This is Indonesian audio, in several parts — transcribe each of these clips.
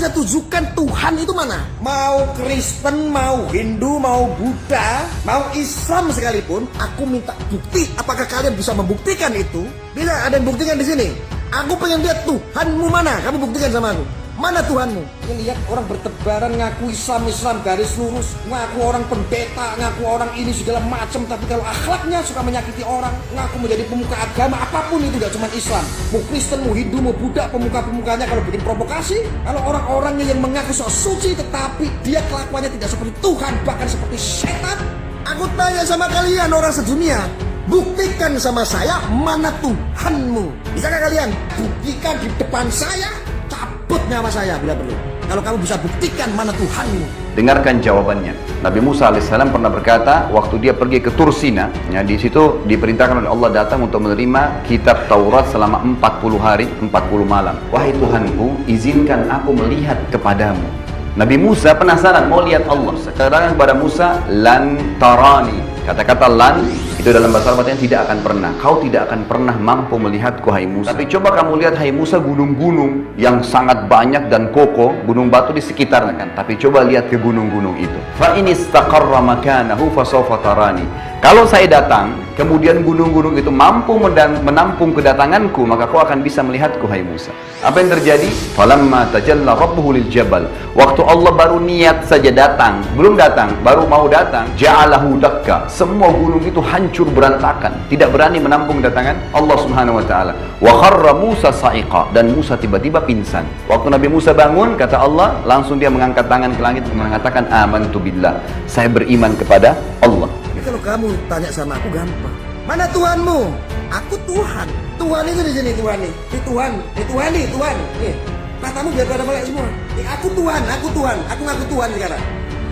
bisa tunjukkan Tuhan itu mana? Mau Kristen, mau Hindu, mau Buddha, mau Islam sekalipun, aku minta bukti. Apakah kalian bisa membuktikan itu? Bisa ada yang buktikan di sini. Aku pengen lihat Tuhanmu mana. Kamu buktikan sama aku. Mana Tuhanmu? Ini lihat orang bertebaran ngaku Islam garis lurus, ngaku orang pendeta, ngaku orang ini segala macam, tapi kalau akhlaknya suka menyakiti orang, ngaku menjadi pemuka agama apapun itu, gak cuma Islam, mau Kristen, mau Hindu, mau Buddha, pemuka-pemukanya kalau bikin provokasi, kalau orang-orangnya yang mengaku sok suci tetapi dia kelakuannya tidak seperti Tuhan, bahkan seperti setan. Aku tanya sama kalian orang sedunia, buktikan sama saya mana Tuhanmu. Bisakah kalian buktikan di depan saya? Cabut nyawa saya bila perlu. Kalau kamu bisa buktikan mana Tuhanmu. Dengarkan jawabannya. Nabi Musa alaihissalam pernah berkata, waktu dia pergi ke Tursina, ya, di situ diperintahkan oleh Allah datang untuk menerima kitab Taurat selama 40 hari, 40 malam. Wahai Tuhanku, izinkan aku melihat kepadamu. Nabi Musa penasaran mau lihat Allah. Sekarang kepada Musa, lan tarani. Kata-kata lan itu dalam bahasa Arab artinya tidak akan pernah. Kau tidak akan pernah mampu melihatku, hai Musa. Tapi coba kamu lihat, hai Musa, gunung-gunung yang sangat banyak dan kokoh, gunung batu di sekitarnya kan. Tapi coba lihat ke gunung-gunung itu. Fa in istaqarra makanahu fasawfa tarani. Kalau saya datang, kemudian gunung-gunung itu mampu menampung kedatanganku, maka kau akan bisa melihatku, hai Musa. Apa yang terjadi? Falamma tajalla rabbuhu lil jabal. Waktu Allah baru niat saja datang, belum datang, baru mau datang, ja'alahu dakka. Semua gunung itu hancur berantakan, tidak berani menampung kedatangan Allah Subhanahu wa taala. Wa kharra Musa sa'iqa, dan Musa tiba-tiba pingsan. Waktu Nabi Musa bangun, kata Allah, langsung dia mengangkat tangan ke langit dan mengatakan amantu billah. Saya beriman kepada Allah. Kalau kamu tanya sama aku gampang. Mana Tuhanmu? Aku Tuhan. Tuhan itu di sini Tuhan nih. Ini Tuhan, ini Tuhan nih, Tuhan. Nih, matamu biar pada melek semua. Nih, aku Tuhan, aku Tuhan. Aku ngaku Tuhan sekarang.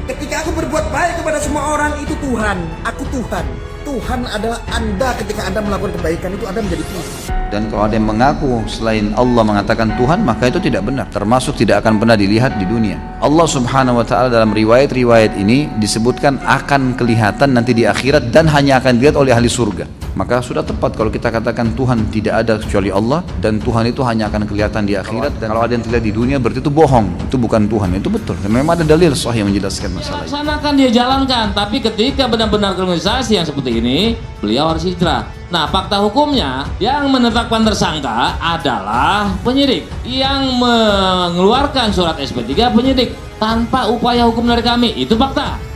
Ketika aku berbuat baik kepada semua orang, itu Tuhan. Aku Tuhan. Tuhan adalah Anda. Ketika Anda melakukan kebaikan itu, Anda menjadi Tuhan. Dan kalau ada yang mengaku selain Allah mengatakan Tuhan, maka itu tidak benar, termasuk tidak akan pernah dilihat di dunia. Allah Subhanahu wa taala dalam riwayat-riwayat ini disebutkan akan kelihatan nanti di akhirat dan hanya akan dilihat oleh ahli surga. Maka sudah tepat kalau kita katakan Tuhan tidak ada kecuali Allah, dan Tuhan itu hanya akan kelihatan di akhirat, dan kalau ada yang terlihat di dunia berarti itu bohong, itu bukan Tuhan. Itu betul, memang ada dalil sahih yang menjelaskan masalah ini. Laksanakan, dia jalankan, tapi ketika benar-benar kriminalisasi yang seperti ini, beliau harus hijrah. Nah, fakta hukumnya yang menetapkan tersangka adalah penyidik, yang mengeluarkan surat SP3 penyidik tanpa upaya hukum dari kami. Itu fakta.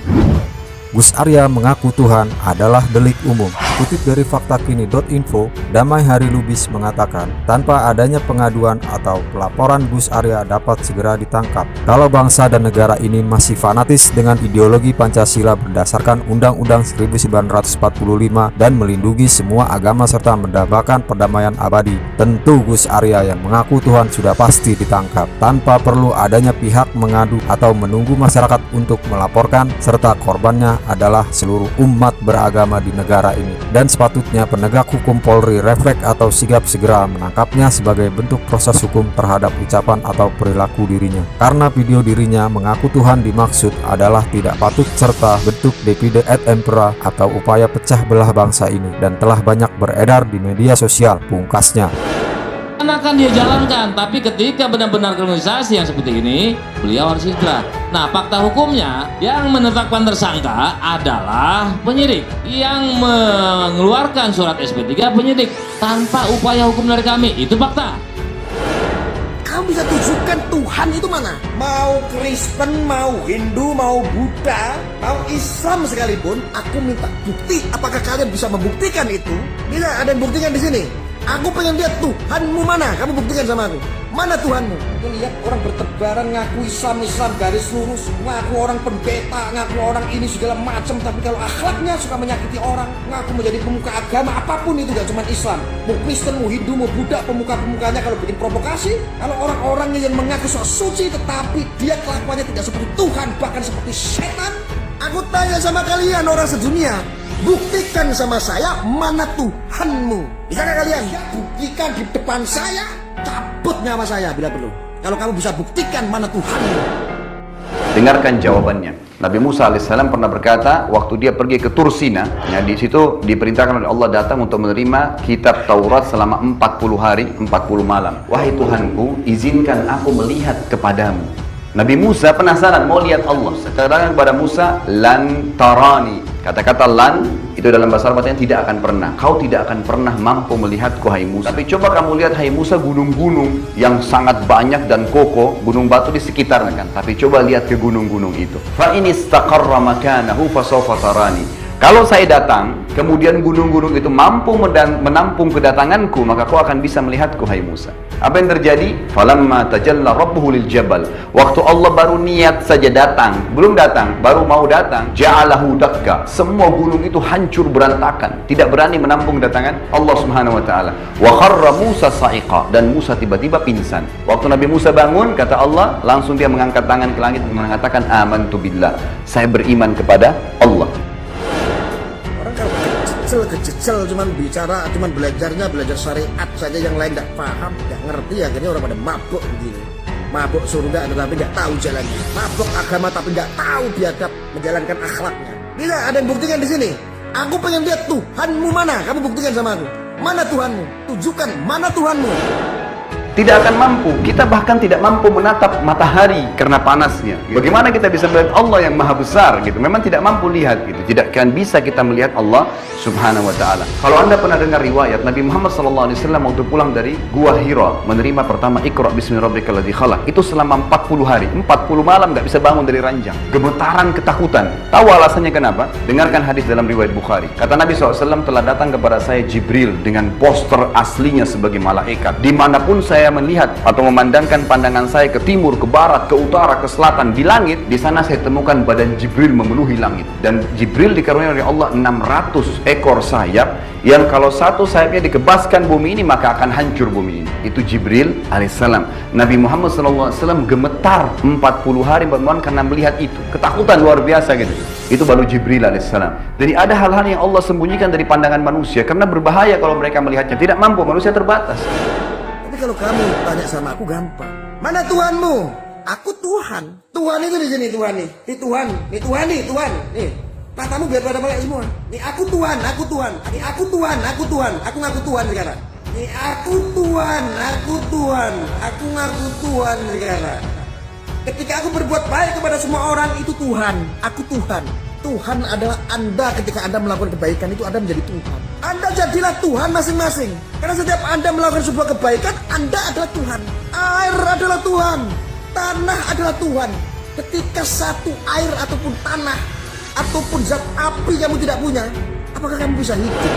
Gus Arya mengaku Tuhan adalah delik umum. Kutip dari faktakini.info, Damai Hari Lubis mengatakan, tanpa adanya pengaduan atau pelaporan, Gus Arya dapat segera ditangkap. Kalau bangsa dan negara ini masih fanatis dengan ideologi Pancasila berdasarkan Undang-Undang 1945 dan melindungi semua agama serta mendambakan perdamaian abadi, tentu Gus Arya yang mengaku Tuhan sudah pasti ditangkap, tanpa perlu adanya pihak mengadu atau menunggu masyarakat untuk melaporkan, serta korbannya adalah seluruh umat beragama di negara ini. Dan sepatutnya penegak hukum Polri refleks atau sigap segera menangkapnya sebagai bentuk proses hukum terhadap ucapan atau perilaku dirinya. Karena video dirinya mengaku Tuhan dimaksud adalah tidak patut serta bentuk divide et impera atau upaya pecah belah bangsa ini, dan telah banyak beredar di media sosial, pungkasnya. Akan dia jalankan, tapi ketika benar-benar kriminalisasi yang seperti ini, beliau harus hijrah. Nah, fakta hukumnya yang menetapkan tersangka adalah penyidik, yang mengeluarkan surat SP3 penyidik tanpa upaya hukum dari kami. Itu fakta. Kamu bisa tunjukkan Tuhan itu mana? Mau Kristen, mau Hindu, mau Buddha, mau Islam sekalipun, aku minta bukti. Apakah kalian bisa membuktikan itu? Bisa ada yang buktikan di sini. Aku pengen lihat Tuhanmu mana. Kamu buktikan sama aku. Mana Tuhanmu? Aku lihat orang bertebaran ngaku Islam garis lurus, ngaku orang pendeta, ngaku orang ini segala macam, tapi kalau akhlaknya suka menyakiti orang, ngaku menjadi pemuka agama apapun itu, gak cuma Islam, mau Kristen, mau Hindu, mau Buddha, pemuka-pemukanya kalau bikin provokasi, kalau orang-orangnya yang mengaku sok suci tetapi dia kelakuannya tidak seperti Tuhan, bahkan seperti setan. Aku tanya sama kalian orang sedunia, buktikan sama saya mana Tuhanmu. Bisakah kalian buktikan di depan saya? Cabut nyawa saya bila perlu. Kalau kamu bisa buktikan mana Tuhanmu. Dengarkan jawabannya. Nabi Musa alaihissalam pernah berkata, waktu dia pergi ke Tursina, ya, di situ diperintahkan oleh Allah datang untuk menerima kitab Taurat selama 40 hari, 40 malam. Wahai Tuhanku, izinkan aku melihat kepadamu. Nabi Musa penasaran mau lihat Allah. Katakan kepada Musa, lan tarani. Kata-kata lan itu dalam bahasa Arab artinya tidak akan pernah. Kau tidak akan pernah mampu melihatku, hai Musa. Tapi coba kamu lihat, hai Musa, gunung-gunung yang sangat banyak dan kokoh, gunung batu di sekitarnya kan. Tapi coba lihat ke gunung-gunung itu. Fa in istaqarra makanahu fasawfa tarani. Kalau saya datang, kemudian gunung-gunung itu mampu menampung kedatanganku, maka kau akan bisa melihatku, hai Musa. Apa yang terjadi? Falamma tajalla rabbuhu lil jabal. Waktu Allah baru niat saja datang, belum datang, baru mau datang, ja'alahu dakka. Semua gunung itu hancur berantakan, tidak berani menampung kedatangan Allah Subhanahu wa taala. Wa kharra Musa sa'iqa, dan Musa tiba-tiba pingsan. Waktu Nabi Musa bangun, kata Allah, langsung dia mengangkat tangan ke langit dan mengatakan amantu billah. Saya beriman kepada Allah. Kecil cuman bicara, cuman belajar syariat saja, yang lain tidak paham, tidak ngerti, akhirnya orang pada mabuk begini. Mabuk surga tetapi tidak tahu jalannya, mabuk agama tapi tidak tahu biadab menjalankan akhlaknya. Tidak ada yang buktikan di sini. Aku pengen lihat Tuhanmu mana, kamu buktikan sama aku. Mana Tuhanmu? Tunjukkan mana Tuhanmu. Tidak akan mampu, kita bahkan tidak mampu menatap matahari karena panasnya. Bagaimana kita bisa melihat Allah yang maha besar gitu? Memang tidak mampu lihat gitu. Tidak akan bisa kita melihat Allah Subhanahu wa taala. Kalau Anda pernah dengar riwayat Nabi Muhammad SAW waktu pulang dari Gua Hira, menerima pertama Iqra bismi rabbikal ladzi khalaq, itu selama 40 hari, 40 malam nggak bisa bangun dari ranjang. Gemetaran ketakutan. Tahu alasannya kenapa? Dengarkan hadis dalam riwayat Bukhari. Kata Nabi SAW, telah datang kepada saya Jibril dengan poster aslinya sebagai malaikat. Dimanapun saya melihat atau memandangkan pandangan saya ke timur, ke barat, ke utara, ke selatan, di langit, di sana saya temukan badan Jibril memenuhi langit. Dan Jibril dikaruniai oleh Allah 600 ekor sayap, yang kalau satu sayapnya dikebaskan bumi ini maka akan hancur bumi ini. Itu Jibril alaihissalam. Nabi Muhammad SAW gemetar 40 hari berbulan karena melihat itu. Ketakutan luar biasa gitu. Itu baru Jibril alaihissalam. Jadi ada hal-hal yang Allah sembunyikan dari pandangan manusia karena berbahaya kalau mereka melihatnya. Tidak mampu, manusia terbatas. Tapi kalau kamu tanya sama aku gampang. Mana Tuhanmu? Aku Tuhan. Tuhan itu di sini, Tuhan nih. Ini Tuhan, nih Tuhan nih, Tuhan. Nih, matamu biar pada melek semua. Nih aku Tuhan, aku Tuhan. Nih aku Tuhan, aku Tuhan. Aku ngaku Tuhan sekarang. Nih aku Tuhan, aku Tuhan. Aku ngaku Tuhan sekarang. Ketika aku berbuat baik kepada semua orang, itu Tuhan. Aku Tuhan. Tuhan adalah Anda. Ketika Anda melakukan kebaikan itu, Anda menjadi Tuhan. Anda jadilah Tuhan masing-masing. Karena setiap Anda melakukan sebuah kebaikan, Anda adalah Tuhan. Air adalah Tuhan. Tanah adalah Tuhan. Ketika satu air ataupun tanah ataupun zat api kamu tidak punya, apakah kamu bisa hidup?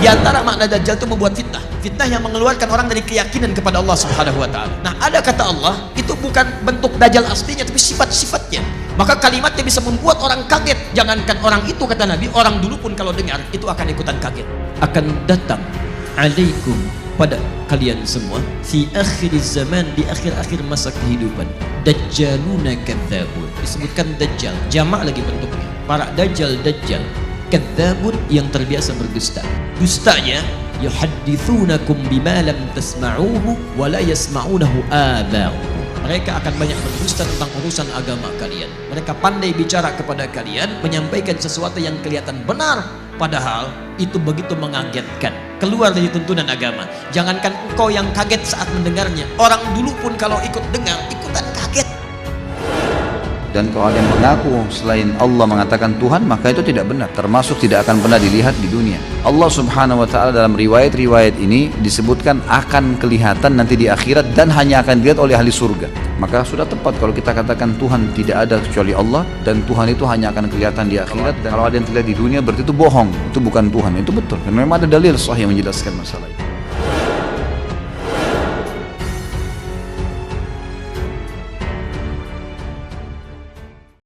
Di antara makna Dajjal itu membuat fitnah. Fitnah yang mengeluarkan orang dari keyakinan kepada Allah Subhanahu wa taala. Nah, ada kata Allah, itu bukan bentuk Dajjal aslinya tapi sifat-sifatnya. Maka kalimatnya bisa membuat orang kaget. Jangankan orang itu, kata Nabi, orang dulu pun kalau dengar itu akan ikutan kaget. Akan datang alaikum pada kalian semua fi akhir zaman, di akhir-akhir masa kehidupan, dajjaluna kadzabun. Disebutkan Dajjal, jamak lagi bentuknya. Para Dajjal, kadzabun yang terbiasa berdusta. Dustanya yuhadditsunakum bima lam tasma'uhu wa la yasma'unahu aba'ukum. Mereka akan banyak berdusta tentang urusan agama kalian. Mereka pandai bicara kepada kalian, menyampaikan sesuatu yang kelihatan benar, padahal itu begitu mengagetkan, keluar dari tuntunan agama. Jangankan engkau yang kaget saat mendengarnya, orang dulu pun kalau ikut dengar, ikutan kaget. Dan kalau ada yang mengaku selain Allah mengatakan Tuhan, maka itu tidak benar, termasuk tidak akan pernah dilihat di dunia. Allah Subhanahu wa taala dalam riwayat-riwayat ini disebutkan akan kelihatan nanti di akhirat dan hanya akan dilihat oleh ahli surga. Maka sudah tepat kalau kita katakan Tuhan tidak ada kecuali Allah, dan Tuhan itu hanya akan kelihatan di akhirat. Dan kalau ada yang terlihat di dunia berarti itu bohong, itu bukan Tuhan. Itu betul, karena memang ada dalil sahih yang menjelaskan masalah itu.